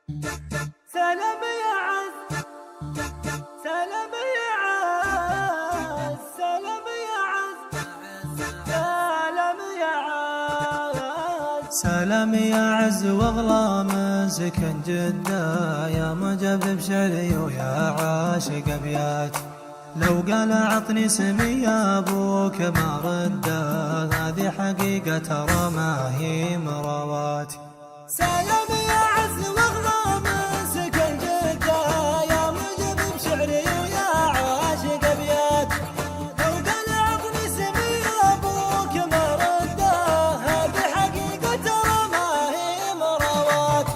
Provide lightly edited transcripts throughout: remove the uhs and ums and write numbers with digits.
سلام يا عز، سلام يا عز، سلام يا عز، سلام يا عز، سلام يا عز واغلى من سكن جدة، يا مجب بشري ويا عاشق ابيات. لو قال عطني سمي يا ابوك ما رده، هذه حقيقة ترى ما هي مروات. سلام يا عز واغلى من سكن جدة، يا مجب بشعري ويا عاشق ابيات. لو قال عطني سمي ابوك ما رده، هذه حقيقة ترى ما هي مروات.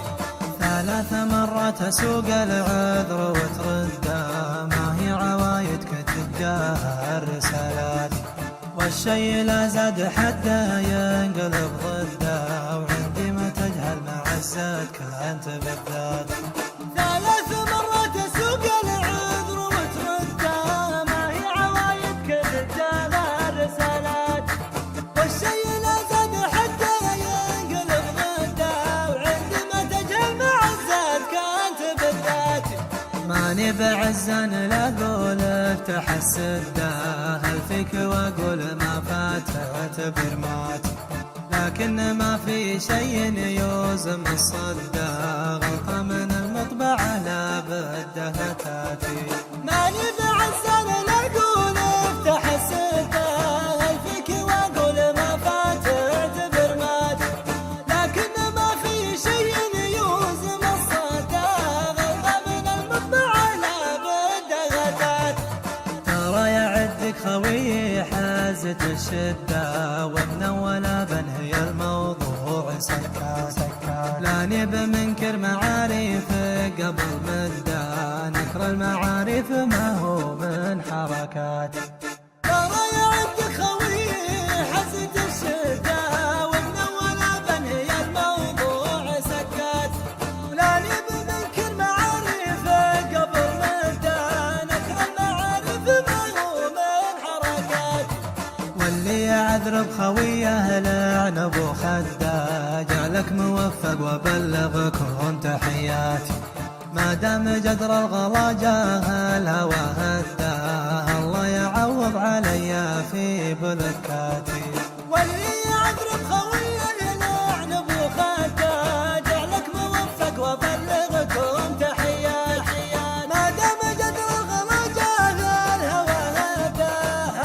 3 مرات اسوق العذر وترده، ما هي عوايدك تتجاهل الرسالات. والشي لا زاد حده ينقلب ضده، وعندي ما تجهل معزتك انت بالذات. 3 مرات اسوق العذر وترده، ما هي عوايدك تتجاهل الرسالات. والشي لا زاد حده ينقلب ضده، وعندي ما تجهل معزتك انت بالذات. ماني بعزان لا اقول افتح السده، هل فيك واقول ما فات اعتبر مات. لكن ما في شيء يوزم الصده، غلطة من المطبعة لا بده تاتي. ماني بعزان لا اقول افتح السده، هل فيك واقول ما فات اعتبر مات. لكن ما في شيء يوزم الصده، غلطة من المطبعة لا بده تاتي. ترى يا عدك خوي حازت الشدة، ومن ولا بنهي الموضوع سكات. لاني بمنكر معاريفك قبل مدة، نكر المعاريف ما هو من حركاتي. ترى يا عندك خوي حزت الشدة، ومن ولا بنهي الموضوع سكات. ولاني بمنكر معاريفك قبل مدة، نكر المعارف ما هو من حركات. واللي يعذر بخويه لعنب وخده، جعلك موفق وبلغكم تحياتي. ما دام جدر الغلا جاه الهوى هده، الله يعوض علي في بلكاتي. واللي يعذر بخويه لعنب وخده، جعلك موفق وبلغكم تحيات. ما دام جدر الغلا جاه الهوى هده،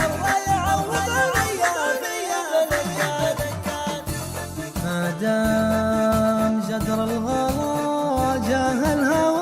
الله يعوض علي في بلكات. ما دام جدر الغلا جاه الهوى